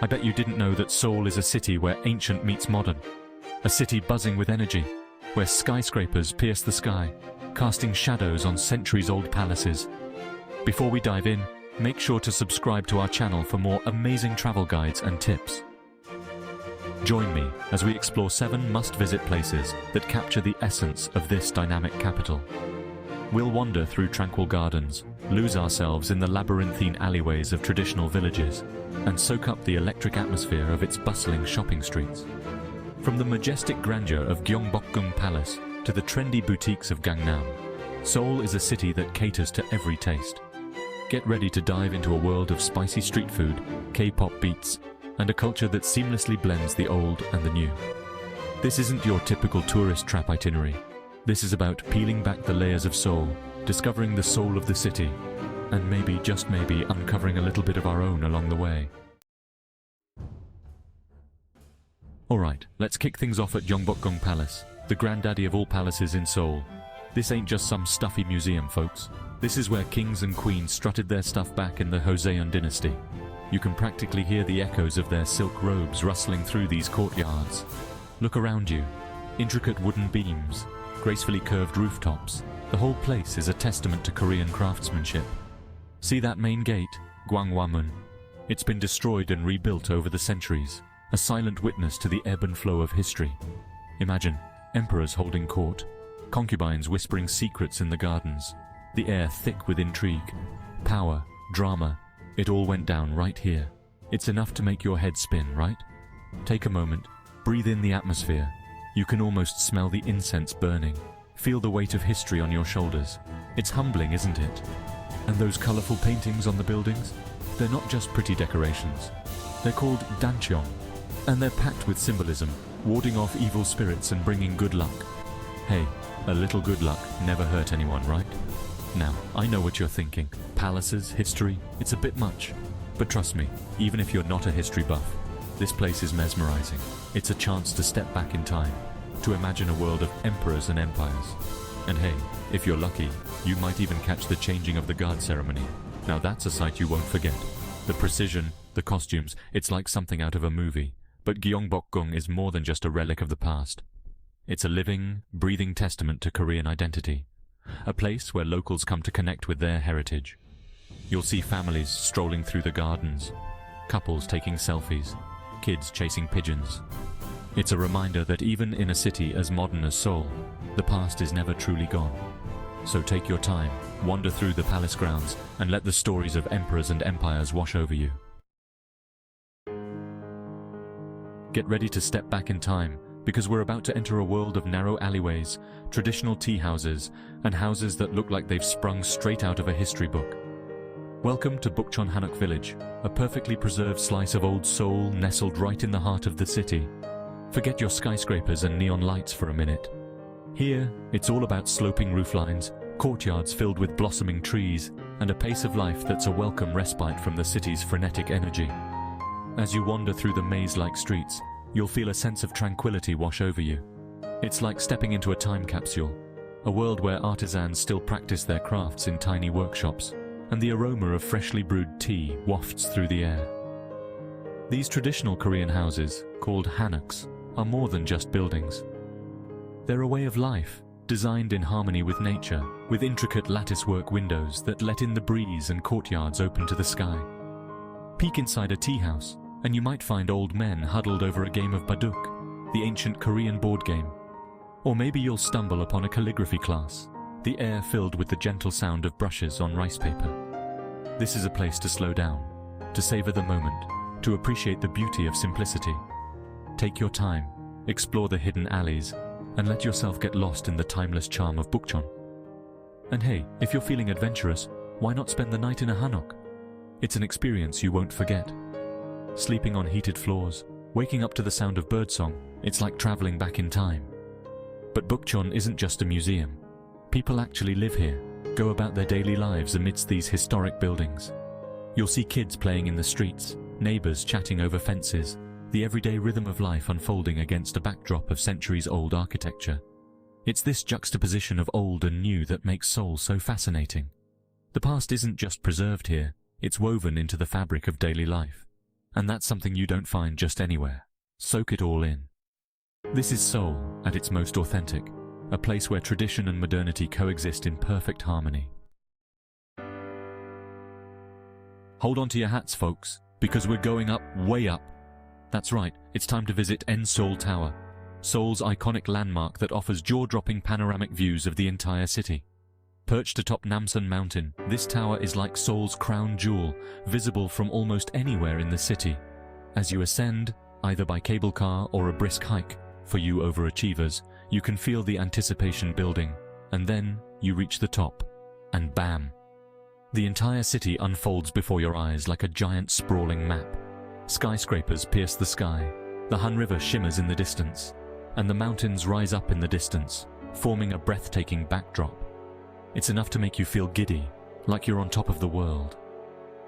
I bet you didn't know that Seoul is a city where ancient meets modern. A city buzzing with energy, where skyscrapers pierce the sky, casting shadows on centuries-old palaces. Before we dive in, make sure to subscribe to our channel for more amazing travel guides and tips. Join me as we explore 7 must-visit places that capture the essence of this dynamic capital. We'll wander through tranquil gardens, lose ourselves in the labyrinthine alleyways of traditional villages, and soak up the electric atmosphere of its bustling shopping streets. From the majestic grandeur of Gyeongbokgung Palace to the trendy boutiques of Gangnam, Seoul is a city that caters to every taste. Get ready to dive into a world of spicy street food, K-pop beats, and a culture that seamlessly blends the old and the new. This isn't your typical tourist trap itinerary. This is about peeling back the layers of Seoul, discovering the soul of the city, and maybe, just maybe, uncovering a little bit of our own along the way. Alright, let's kick things off at Gyeongbokgung Palace, the granddaddy of all palaces in Seoul. This ain't just some stuffy museum, folks. This is where kings and queens strutted their stuff back in the Joseon dynasty. You can practically hear the echoes of their silk robes rustling through these courtyards. Look around you. Intricate wooden beams, gracefully curved rooftops. The whole place is a testament to Korean craftsmanship. See that main gate, Gwanghwamun? It's been destroyed and rebuilt over the centuries, a silent witness to the ebb and flow of history. Imagine emperors holding court, concubines whispering secrets in the gardens, the air thick with intrigue, power, drama. It all went down right here. It's enough to make your head spin, right? Take a moment, breathe in the atmosphere. You can almost smell the incense burning. Feel the weight of history on your shoulders. It's humbling, isn't it? And those colorful paintings on the buildings? They're not just pretty decorations. They're called dancheon, and they're packed with symbolism, warding off evil spirits and bringing good luck. Hey, a little good luck never hurt anyone, right? Now, I know what you're thinking. Palaces, history, it's a bit much. But trust me, even if you're not a history buff, this place is mesmerizing. It's a chance to step back in time, to imagine a world of emperors and empires. And hey, if you're lucky, you might even catch the changing of the guard ceremony. Now that's a sight you won't forget. The precision, the costumes, it's like something out of a movie. But Gyeongbokgung is more than just a relic of the past. It's a living, breathing testament to Korean identity. A place where locals come to connect with their heritage. You'll see families strolling through the gardens, couples taking selfies, kids chasing pigeons. It's a reminder that even in a city as modern as Seoul, the past is never truly gone. So take your time, wander through the palace grounds, and let the stories of emperors and empires wash over you. Get ready to step back in time, because we're about to enter a world of narrow alleyways, traditional tea houses, and houses that look like they've sprung straight out of a history book. Welcome to Bukchon Hanok Village, a perfectly preserved slice of old Seoul nestled right in the heart of the city. Forget your skyscrapers and neon lights for a minute. Here, it's all about sloping rooflines, courtyards filled with blossoming trees, and a pace of life that's a welcome respite from the city's frenetic energy. As you wander through the maze-like streets, you'll feel a sense of tranquility wash over you. It's like stepping into a time capsule, a world where artisans still practice their crafts in tiny workshops, and the aroma of freshly brewed tea wafts through the air. These traditional Korean houses, called hanoks, are more than just buildings. They're a way of life, designed in harmony with nature, with intricate latticework windows that let in the breeze and courtyards open to the sky. Peek inside a tea house, and you might find old men huddled over a game of baduk, the ancient Korean board game. Or maybe you'll stumble upon a calligraphy class, the air filled with the gentle sound of brushes on rice paper. This is a place to slow down, to savor the moment, to appreciate the beauty of simplicity. Take your time, explore the hidden alleys, and let yourself get lost in the timeless charm of Bukchon. And hey, if you're feeling adventurous, why not spend the night in a hanok? It's an experience you won't forget. Sleeping on heated floors, waking up to the sound of birdsong, it's like traveling back in time. But Bukchon isn't just a museum. People actually live here, go about their daily lives amidst these historic buildings. You'll see kids playing in the streets, neighbors chatting over fences, the everyday rhythm of life unfolding against a backdrop of centuries-old architecture. It's this juxtaposition of old and new that makes Seoul so fascinating. The past isn't just preserved here, it's woven into the fabric of daily life. And that's something you don't find just anywhere. Soak it all in. This is Seoul at its most authentic, a place where tradition and modernity coexist in perfect harmony. Hold on to your hats, folks, because we're going up, way up. That's right, it's time to visit Seoul Tower, Seoul's iconic landmark that offers jaw-dropping panoramic views of the entire city. Perched atop Namsan Mountain, this tower is like Seoul's crown jewel, visible from almost anywhere in the city. As you ascend, either by cable car or a brisk hike, for you overachievers, you can feel the anticipation building, and then you reach the top, and bam! The entire city unfolds before your eyes like a giant sprawling map. Skyscrapers pierce the sky, the Han River shimmers in the distance, and the mountains rise up in the distance, forming a breathtaking backdrop. It's enough to make you feel giddy, like you're on top of the world.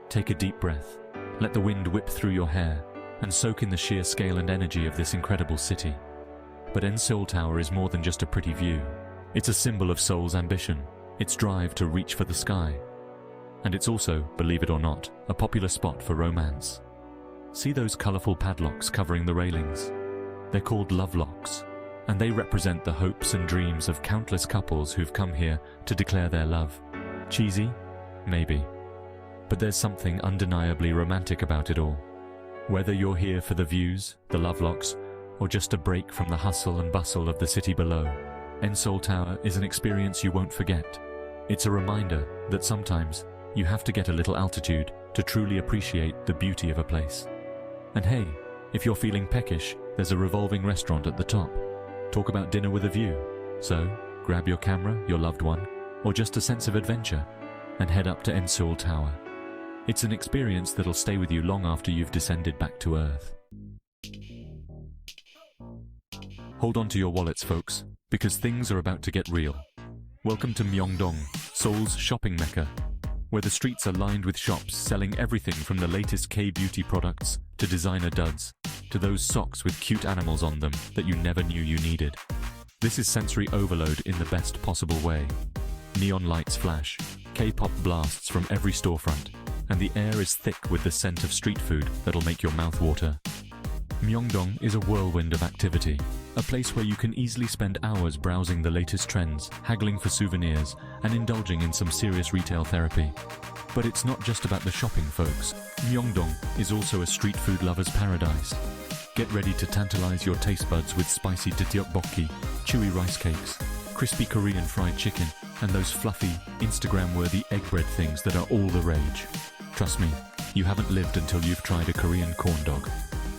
Take a deep breath, let the wind whip through your hair, and soak in the sheer scale and energy of this incredible city. But Seoul Tower is more than just a pretty view. It's a symbol of Seoul's ambition, its drive to reach for the sky. And it's also, believe it or not, a popular spot for romance. See those colourful padlocks covering the railings? They're called love locks, and they represent the hopes and dreams of countless couples who've come here to declare their love. Cheesy? Maybe. But there's something undeniably romantic about it all. Whether you're here for the views, the love locks, or just a break from the hustle and bustle of the city below, Seoul Tower is an experience you won't forget. It's a reminder that sometimes you have to get a little altitude to truly appreciate the beauty of a place. And hey, if you're feeling peckish, there's a revolving restaurant at the top. Talk about dinner with a view. So, grab your camera, your loved one, or just a sense of adventure, and head up to Seoul Tower. It's an experience that'll stay with you long after you've descended back to Earth. Hold on to your wallets, folks, because things are about to get real. Welcome to Myeongdong, Seoul's shopping mecca, where the streets are lined with shops selling everything from the latest K-beauty products to designer duds, to those socks with cute animals on them that you never knew you needed. This is sensory overload in the best possible way. Neon lights flash, K-pop blasts from every storefront, and the air is thick with the scent of street food that'll make your mouth water. Myeongdong is a whirlwind of activity, a place where you can easily spend hours browsing the latest trends, haggling for souvenirs, and indulging in some serious retail therapy. But it's not just about the shopping, folks. Myeongdong is also a street food lover's paradise. Get ready to tantalize your taste buds with spicy tteokbokki, chewy rice cakes, crispy Korean fried chicken, and those fluffy, Instagram-worthy egg bread things that are all the rage. Trust me, you haven't lived until you've tried a Korean corn dog.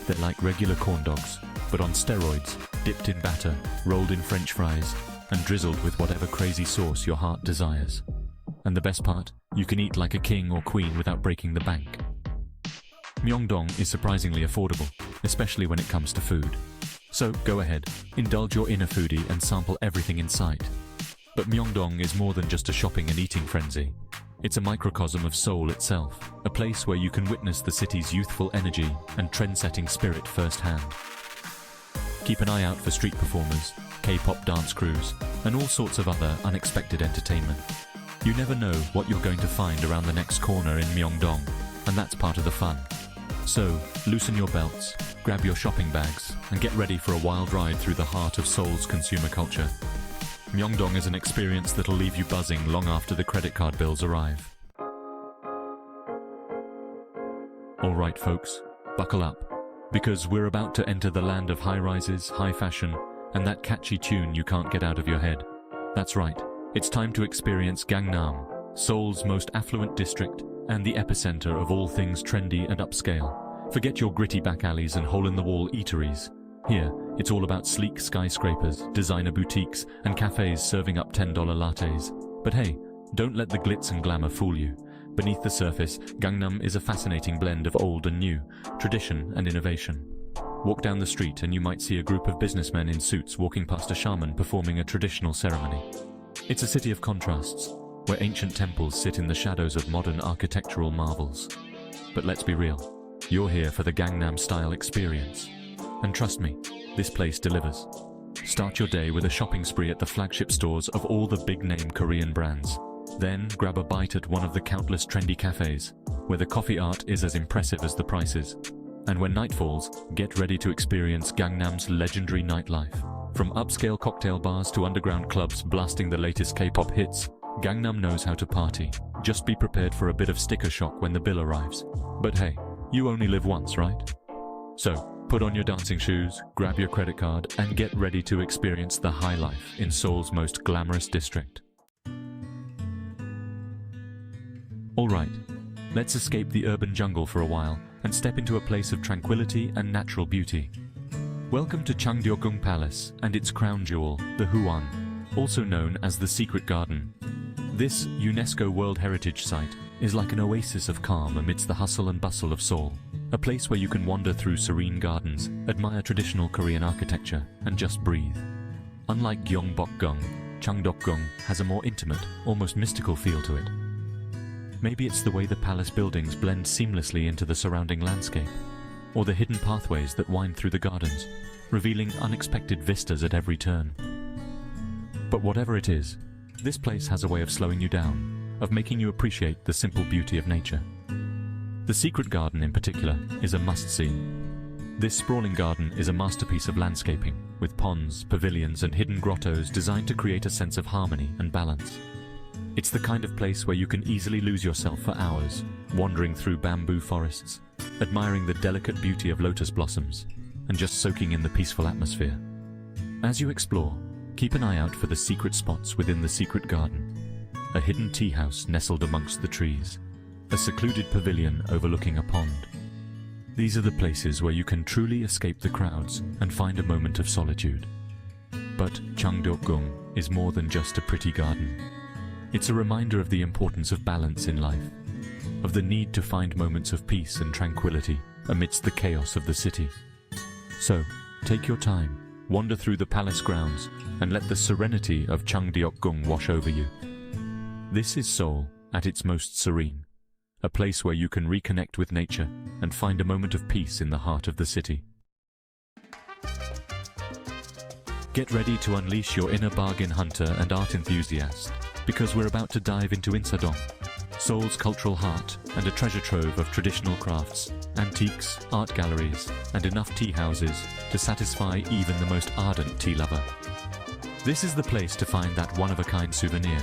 They're like regular corn dogs, but on steroids, dipped in batter, rolled in French fries, and drizzled with whatever crazy sauce your heart desires. And the best part, you can eat like a king or queen without breaking the bank. Myeongdong is surprisingly affordable, especially when it comes to food. So go ahead, indulge your inner foodie and sample everything in sight. But Myeongdong is more than just a shopping and eating frenzy. It's a microcosm of Seoul itself, a place where you can witness the city's youthful energy and trend-setting spirit firsthand. Keep an eye out for street performers, K-pop dance crews, and all sorts of other unexpected entertainment. You never know what you're going to find around the next corner in Myeongdong, and that's part of the fun. So, loosen your belts, grab your shopping bags, and get ready for a wild ride through the heart of Seoul's consumer culture. Myeongdong is an experience that'll leave you buzzing long after the credit card bills arrive. Alright folks, buckle up, because we're about to enter the land of high-rises, high fashion, and that catchy tune you can't get out of your head. That's right, it's time to experience Gangnam, Seoul's most affluent district and the epicenter of all things trendy and upscale. Forget your gritty back alleys and hole-in-the-wall eateries. Here, it's all about sleek skyscrapers, designer boutiques, and cafes serving up $10 lattes. But hey, don't let the glitz and glamour fool you. Beneath the surface, Gangnam is a fascinating blend of old and new, tradition and innovation. Walk down the street and you might see a group of businessmen in suits walking past a shaman performing a traditional ceremony. It's a city of contrasts, where ancient temples sit in the shadows of modern architectural marvels. But let's be real, you're here for the Gangnam-style experience. And trust me, this place delivers. Start your day with a shopping spree at the flagship stores of all the big-name Korean brands. Then grab a bite at one of the countless trendy cafes, where the coffee art is as impressive as the prices. And when night falls, get ready to experience Gangnam's legendary nightlife. From upscale cocktail bars to underground clubs blasting the latest K-pop hits, Gangnam knows how to party. Just be prepared for a bit of sticker shock when the bill arrives. But hey, you only live once, right? So, put on your dancing shoes, grab your credit card, and get ready to experience the high life in Seoul's most glamorous district. Alright, let's escape the urban jungle for a while and step into a place of tranquility and natural beauty. Welcome to Changdeokgung Palace and its crown jewel, the Huan, also known as the Secret Garden. This UNESCO World Heritage Site is like an oasis of calm amidst the hustle and bustle of Seoul, a place where you can wander through serene gardens, admire traditional Korean architecture, and just breathe. Unlike Gyeongbokgung, Changdeokgung has a more intimate, almost mystical feel to it. Maybe it's the way the palace buildings blend seamlessly into the surrounding landscape, or the hidden pathways that wind through the gardens, revealing unexpected vistas at every turn. But whatever it is, this place has a way of slowing you down, of making you appreciate the simple beauty of nature. The Secret Garden in particular is a must-see. This sprawling garden is a masterpiece of landscaping, with ponds, pavilions, and hidden grottos designed to create a sense of harmony and balance. It's the kind of place where you can easily lose yourself for hours, wandering through bamboo forests, admiring the delicate beauty of lotus blossoms, and just soaking in the peaceful atmosphere. As you explore, keep an eye out for the secret spots within the Secret Garden. A hidden tea house nestled amongst the trees, a secluded pavilion overlooking a pond. These are the places where you can truly escape the crowds and find a moment of solitude. But Changdeokgung is more than just a pretty garden. It's a reminder of the importance of balance in life, of the need to find moments of peace and tranquility amidst the chaos of the city. So, take your time, wander through the palace grounds, and let the serenity of Changdeokgung wash over you. This is Seoul at its most serene, a place where you can reconnect with nature and find a moment of peace in the heart of the city. Get ready to unleash your inner bargain hunter and art enthusiast, because we're about to dive into Insadong, Seoul's cultural heart and a treasure trove of traditional crafts, antiques, art galleries, and enough tea houses to satisfy even the most ardent tea lover. This is the place to find that one-of-a-kind souvenir,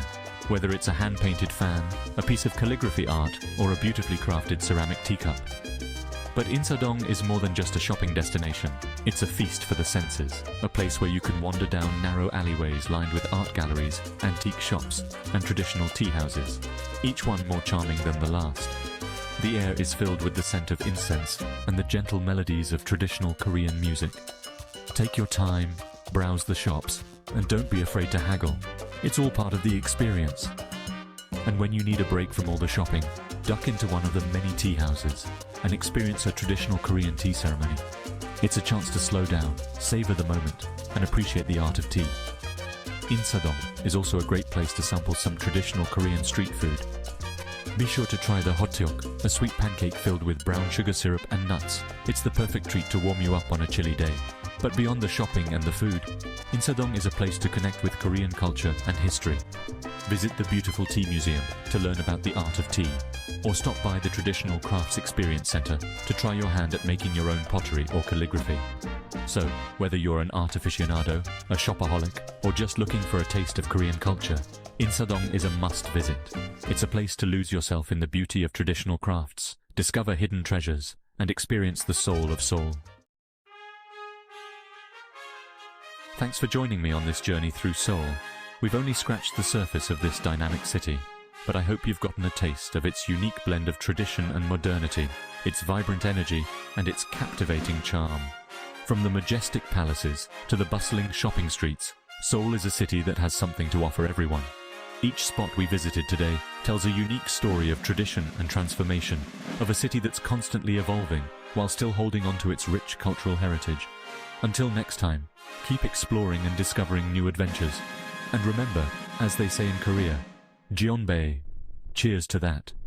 whether it's a hand-painted fan, a piece of calligraphy art, or a beautifully crafted ceramic teacup. But Insadong is more than just a shopping destination. It's a feast for the senses, a place where you can wander down narrow alleyways lined with art galleries, antique shops, and traditional tea houses, each one more charming than the last. The air is filled with the scent of incense and the gentle melodies of traditional Korean music. Take your time, browse the shops, and don't be afraid to haggle. It's all part of the experience. And when you need a break from all the shopping, duck into one of the many tea houses and experience a traditional Korean tea ceremony. It's a chance to slow down, savor the moment, and appreciate the art of tea. Insadong is also a great place to sample some traditional Korean street food. Be sure to try the hotteok, a sweet pancake filled with brown sugar syrup and nuts. It's the perfect treat to warm you up on a chilly day. But beyond the shopping and the food, Insadong is a place to connect with Korean culture and history. Visit the beautiful tea museum to learn about the art of tea, or stop by the Traditional Crafts Experience Center to try your hand at making your own pottery or calligraphy. So, whether you're an art aficionado, a shopaholic, or just looking for a taste of Korean culture, Insadong is a must-visit. It's a place to lose yourself in the beauty of traditional crafts, discover hidden treasures, and experience the soul of Seoul. Thanks for joining me on this journey through Seoul. We've only scratched the surface of this dynamic city, but I hope you've gotten a taste of its unique blend of tradition and modernity, its vibrant energy, and its captivating charm. From the majestic palaces to the bustling shopping streets, Seoul is a city that has something to offer everyone. Each spot we visited today tells a unique story of tradition and transformation, of a city that's constantly evolving while still holding on to its rich cultural heritage. Until next time, keep exploring and discovering new adventures. And remember, as they say in Korea, Jeonbae, cheers to that.